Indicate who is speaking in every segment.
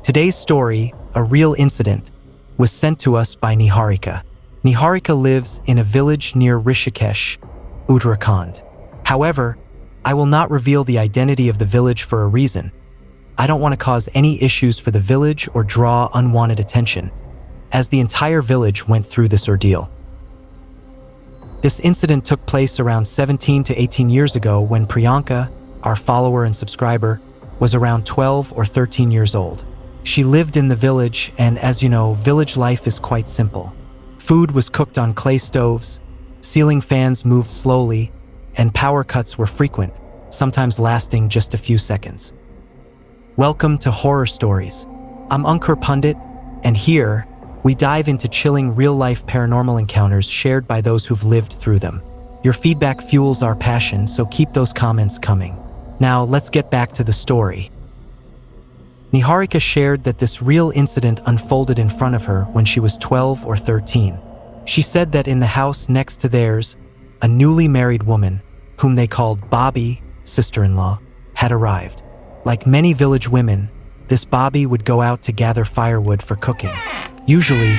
Speaker 1: Today's story, a real incident, was sent to us by Niharika. Niharika lives in a village near Rishikesh, Uttarakhand. However, I will not reveal the identity of the village for a reason. I don't want to cause any issues for the village or draw unwanted attention, as the entire village went through this ordeal. This incident took place around 17 to 18 years ago when Priyanka, our follower and subscriber, was around 12 or 13 years old. She lived in the village, and as you know, village life is quite simple. Food was cooked on clay stoves, ceiling fans moved slowly, and power cuts were frequent, sometimes lasting just a few seconds. Welcome to Horror Stories. I'm Ankur Pandit, and here, we dive into chilling real-life paranormal encounters shared by those who've lived through them. Your feedback fuels our passion, so keep those comments coming. Now, let's get back to the story. Niharika shared that this real incident unfolded in front of her when she was 12 or 13. She said that in the house next to theirs, a newly married woman, whom they called Bobby, sister-in-law, had arrived. Like many village women, this Bobby would go out to gather firewood for cooking. Usually,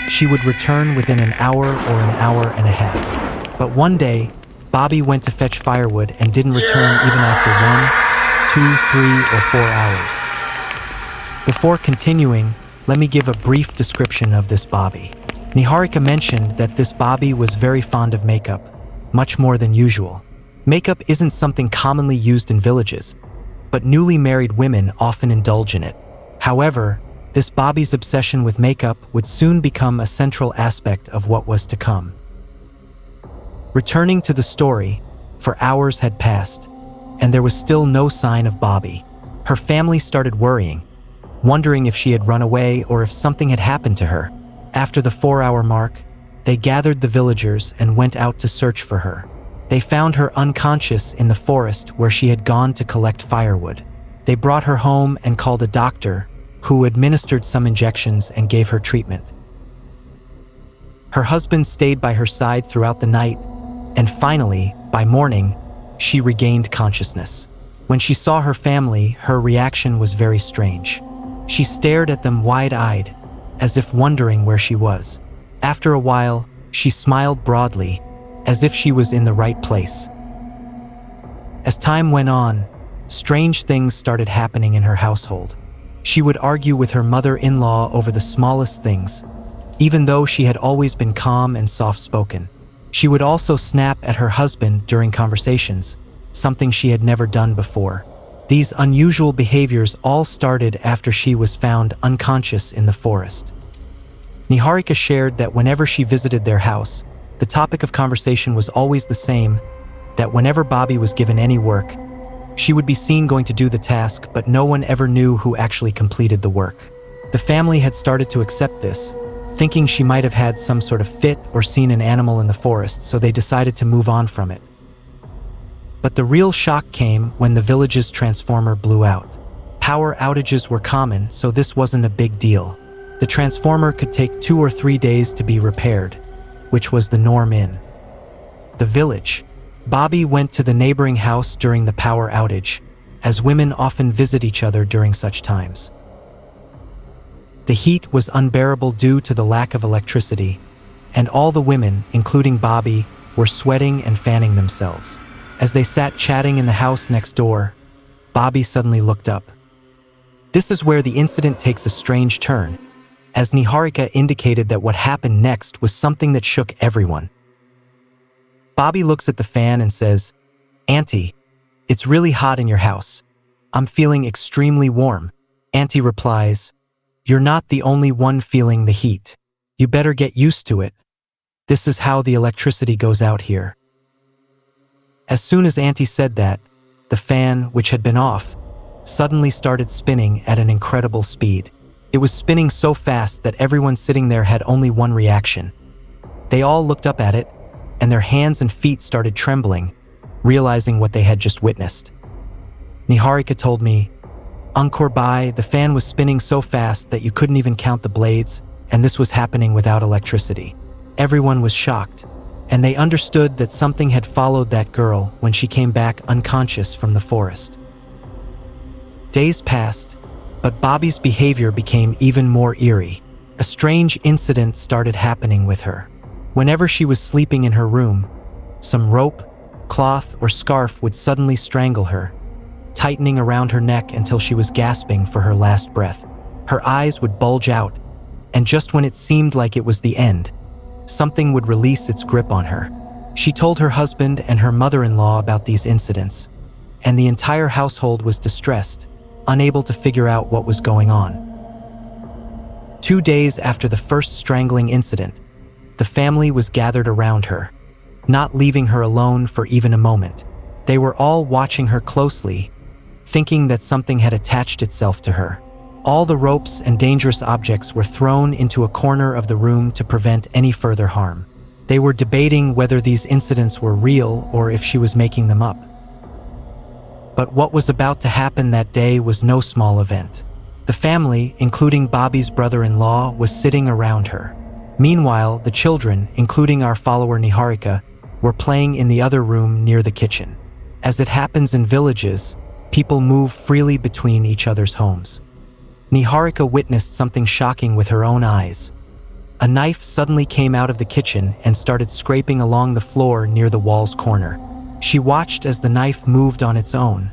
Speaker 1: she would return within an hour or an hour and a half. But one day, Bobby went to fetch firewood and didn't return even after 1, 2, 3, or 4 hours. Before continuing, let me give a brief description of this Bobby. Niharika mentioned that this Bobby was very fond of makeup, much more than usual. Makeup isn't something commonly used in villages, but newly married women often indulge in it. However, this Bobby's obsession with makeup would soon become a central aspect of what was to come. Returning to the story, for hours had passed, and there was still no sign of Bobby. Her family started worrying, wondering if she had run away or if something had happened to her. After the 4-hour mark, they gathered the villagers and went out to search for her. They found her unconscious in the forest where she had gone to collect firewood. They brought her home and called a doctor, who administered some injections and gave her treatment. Her husband stayed by her side throughout the night, and finally, by morning, she regained consciousness. When she saw her family, her reaction was very strange. She stared at them wide-eyed, as if wondering where she was. After a while, she smiled broadly, as if she was in the right place. As time went on, strange things started happening in her household. She would argue with her mother-in-law over the smallest things, even though she had always been calm and soft-spoken. She would also snap at her husband during conversations, something she had never done before. These unusual behaviors all started after she was found unconscious in the forest. Niharika shared that whenever she visited their house, the topic of conversation was always the same, that whenever Bobby was given any work, she would be seen going to do the task, but no one ever knew who actually completed the work. The family had started to accept this, thinking she might have had some sort of fit or seen an animal in the forest, so they decided to move on from it. But the real shock came when the village's transformer blew out. Power outages were common, so this wasn't a big deal. The transformer could take 2 or 3 days to be repaired, which was the norm in the village. Bobby went to the neighboring house during the power outage, as women often visit each other during such times. The heat was unbearable due to the lack of electricity, and all the women, including Bobby, were sweating and fanning themselves. As they sat chatting in the house next door, Bobby suddenly looked up. This is where the incident takes a strange turn, as Niharika indicated that what happened next was something that shook everyone. Bobby looks at the fan and says, "Auntie, it's really hot in your house. I'm feeling extremely warm." Auntie replies, "You're not the only one feeling the heat. You better get used to it. This is how the electricity goes out here." As soon as Auntie said that, the fan, which had been off, suddenly started spinning at an incredible speed. It was spinning so fast that everyone sitting there had only one reaction. They all looked up at it, and their hands and feet started trembling, realizing what they had just witnessed. Niharika told me, "Ankur Bhai, the fan was spinning so fast that you couldn't even count the blades, and this was happening without electricity." Everyone was shocked, and they understood that something had followed that girl when she came back unconscious from the forest. Days passed, But Bobby's behavior became even more eerie. A strange incident started happening with her. Whenever she was sleeping in her room, some rope, cloth, or scarf would suddenly strangle her, tightening around her neck until she was gasping for her last breath. Her eyes would bulge out, and just when it seemed like it was the end, something would release its grip on her. She told her husband and her mother-in-law about these incidents, and the entire household was distressed, unable to figure out what was going on. 2 days after the first strangling incident, the family was gathered around her, not leaving her alone for even a moment. They were all watching her closely, thinking that something had attached itself to her. All the ropes and dangerous objects were thrown into a corner of the room to prevent any further harm. They were debating whether these incidents were real or if she was making them up. But what was about to happen that day was no small event. The family, including Bobby's brother-in-law, was sitting around her. Meanwhile, the children, including our follower Niharika, were playing in the other room near the kitchen. As it happens in villages, people move freely between each other's homes. Niharika witnessed something shocking with her own eyes. A knife suddenly came out of the kitchen and started scraping along the floor near the wall's corner. She watched as the knife moved on its own,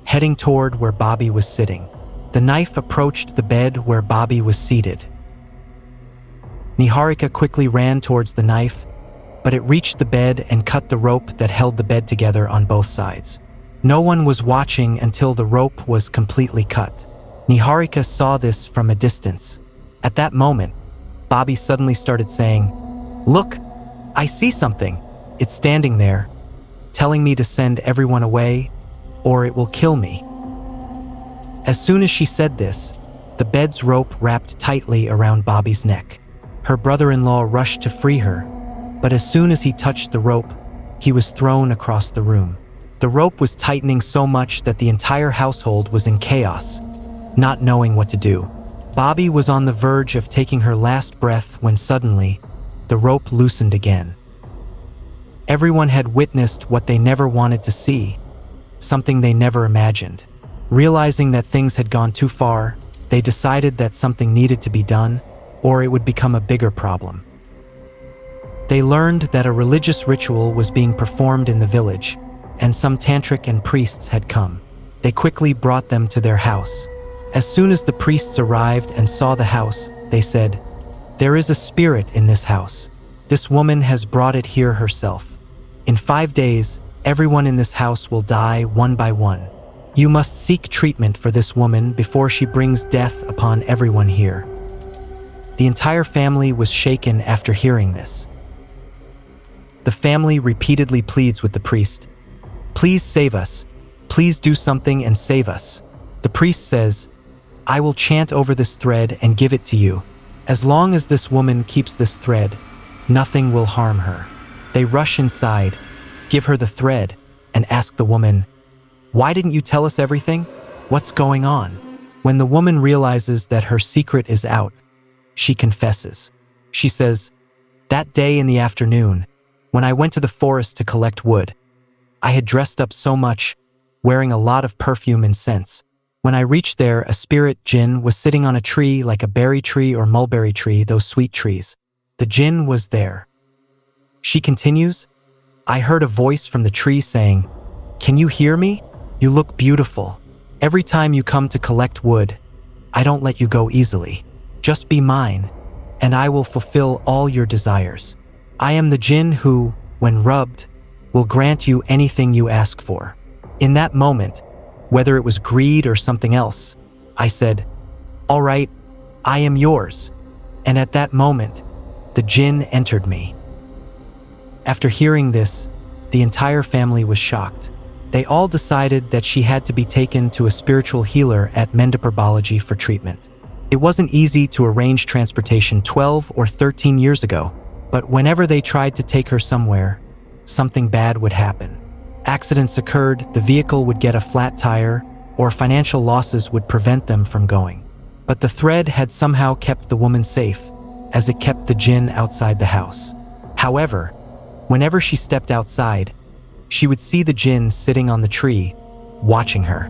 Speaker 1: heading toward where Bobby was sitting. The knife approached the bed where Bobby was seated. Niharika quickly ran towards the knife, but it reached the bed and cut the rope that held the bed together on both sides. No one was watching until the rope was completely cut. Niharika saw this from a distance. At that moment, Bobby suddenly started saying, "Look, I see something. It's standing there, telling me to send everyone away, or it will kill me." As soon as she said this, the bed's rope wrapped tightly around Bobby's neck. Her brother-in-law rushed to free her, but as soon as he touched the rope, he was thrown across the room. The rope was tightening so much that the entire household was in chaos, not knowing what to do. Bobby was on the verge of taking her last breath when suddenly, the rope loosened again. Everyone had witnessed what they never wanted to see, something they never imagined. Realizing that things had gone too far, they decided that something needed to be done, or it would become a bigger problem. They learned that a religious ritual was being performed in the village, and some tantric and priests had come. They quickly brought them to their house. As soon as the priests arrived and saw the house, they said, "There is a spirit in this house. This woman has brought it here herself. In 5 days, everyone in this house will die one by one. You must seek treatment for this woman before she brings death upon everyone here." The entire family was shaken after hearing this. The family repeatedly pleads with the priest, "Please save us. Please do something and save us." The priest says, "I will chant over this thread and give it to you. As long as this woman keeps this thread, nothing will harm her." They rush inside, give her the thread, and ask the woman, "Why didn't you tell us everything? What's going on?" When the woman realizes that her secret is out, she confesses. She says, "That day in the afternoon, when I went to the forest to collect wood, I had dressed up so much, wearing a lot of perfume and scents. When I reached there, a spirit Jinn was sitting on a tree like a berry tree or mulberry tree, those sweet trees. The Jinn was there." She continues, "I heard a voice from the tree saying, 'Can you hear me? You look beautiful. Every time you come to collect wood, I don't let you go easily. Just be mine, and I will fulfill all your desires. I am the Jinn who, when rubbed, will grant you anything you ask for.'" In that moment, whether it was greed or something else, I said, "All right, I am yours." And at that moment, the Jinn entered me. After hearing this, the entire family was shocked. They all decided that she had to be taken to a spiritual healer at Mendapur for treatment. It wasn't easy to arrange transportation 12 or 13 years ago, but whenever they tried to take her somewhere, something bad would happen. Accidents occurred, the vehicle would get a flat tire, or financial losses would prevent them from going. But the thread had somehow kept the woman safe, as it kept the Jinn outside the house. However, whenever she stepped outside, she would see the Jinn sitting on the tree, watching her.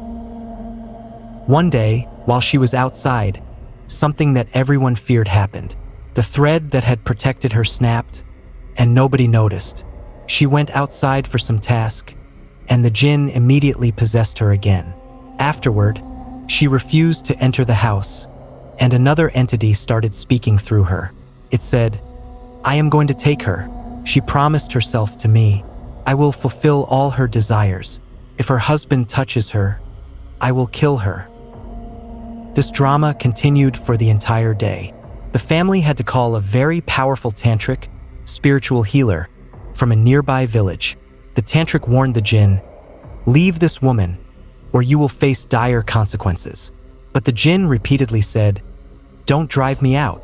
Speaker 1: One day, while she was outside, something that everyone feared happened. The thread that had protected her snapped, and nobody noticed. She went outside for some task, and the Jinn immediately possessed her again. Afterward, she refused to enter the house, and another entity started speaking through her. It said, "I am going to take her. She promised herself to me. I will fulfill all her desires. If her husband touches her, I will kill her." This drama continued for the entire day. The family had to call a very powerful tantric, spiritual healer, from a nearby village. The tantric warned the Jinn, "Leave this woman, or you will face dire consequences." But the Jinn repeatedly said, "Don't drive me out.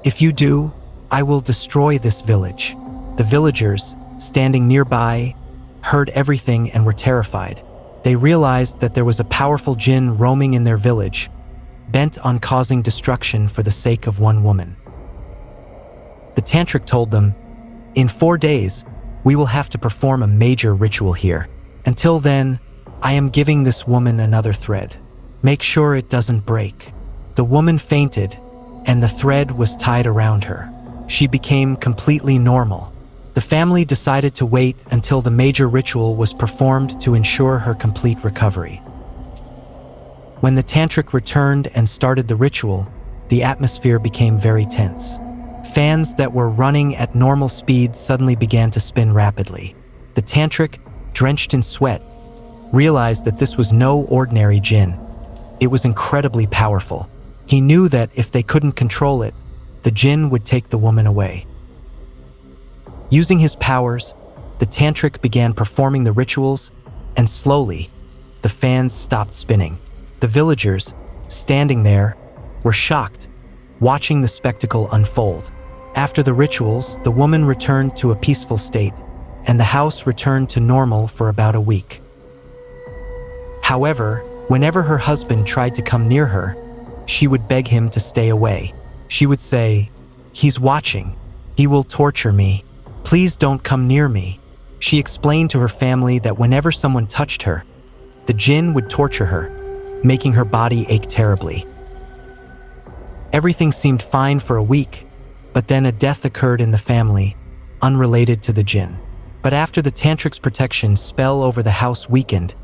Speaker 1: If you do, I will destroy this village." The villagers, standing nearby, heard everything and were terrified. They realized that there was a powerful Jinn roaming in their village, bent on causing destruction for the sake of one woman. The tantric told them, "In 4 days, we will have to perform a major ritual here. Until then, I am giving this woman another thread. Make sure it doesn't break." The woman fainted, and the thread was tied around her. She became completely normal. The family decided to wait until the major ritual was performed to ensure her complete recovery. When the tantric returned and started the ritual, the atmosphere became very tense. Fans that were running at normal speed suddenly began to spin rapidly. The tantric, drenched in sweat, realized that this was no ordinary Jinn. It was incredibly powerful. He knew that if they couldn't control it, the Jinn would take the woman away. Using his powers, the tantric began performing the rituals, and slowly, the fans stopped spinning. The villagers, standing there, were shocked, watching the spectacle unfold. After the rituals, the woman returned to a peaceful state, and the house returned to normal for about a week. However, whenever her husband tried to come near her, she would beg him to stay away. She would say, "He's watching. He will torture me. Please don't come near me." She explained to her family that whenever someone touched her, the Jinn would torture her, making her body ache terribly. Everything seemed fine for a week, but then a death occurred in the family, unrelated to the Jinn. But after the tantric's protection spell over the house weakened,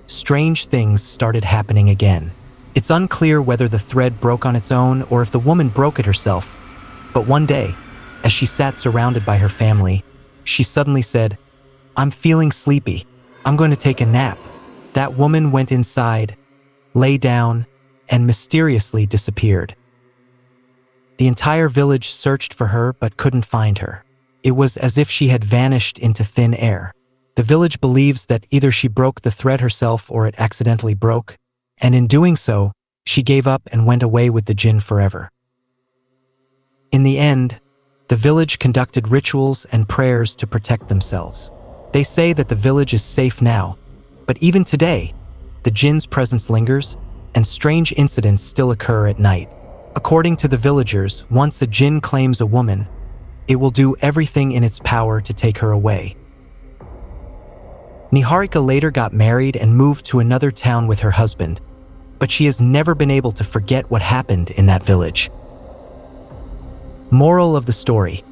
Speaker 1: strange things started happening again. It's unclear whether the thread broke on its own or if the woman broke it herself, but one day, as she sat surrounded by her family, she suddenly said, "I'm feeling sleepy. I'm going to take a nap." That woman went inside, lay down, and mysteriously disappeared. The entire village searched for her but couldn't find her. It was as if she had vanished into thin air. The village believes that either she broke the thread herself or it accidentally broke, and in doing so, she gave up and went away with the Jinn forever. In the end, the village conducted rituals and prayers to protect themselves. They say that the village is safe now, but even today, the Jinn's presence lingers, and strange incidents still occur at night. According to the villagers, once a Jinn claims a woman, it will do everything in its power to take her away. Niharika later got married and moved to another town with her husband, but she has never been able to forget what happened in that village. Moral of the story: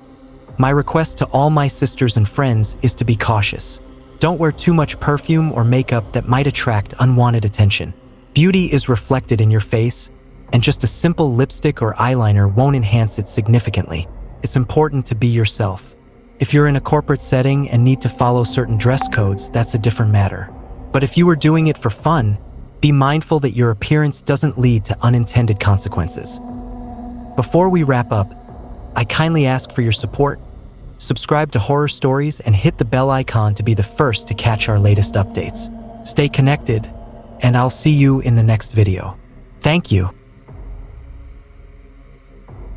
Speaker 1: my request to all my sisters and friends is to be cautious. Don't wear too much perfume or makeup that might attract unwanted attention. Beauty is reflected in your face, and just a simple lipstick or eyeliner won't enhance it significantly. It's important to be yourself. If you're in a corporate setting and need to follow certain dress codes, that's a different matter. But if you are doing it for fun, be mindful that your appearance doesn't lead to unintended consequences. Before we wrap up, I kindly ask for your support. Subscribe to Horror Stories and hit the bell icon to be the first to catch our latest updates. Stay connected, and I'll see you in the next video. Thank you.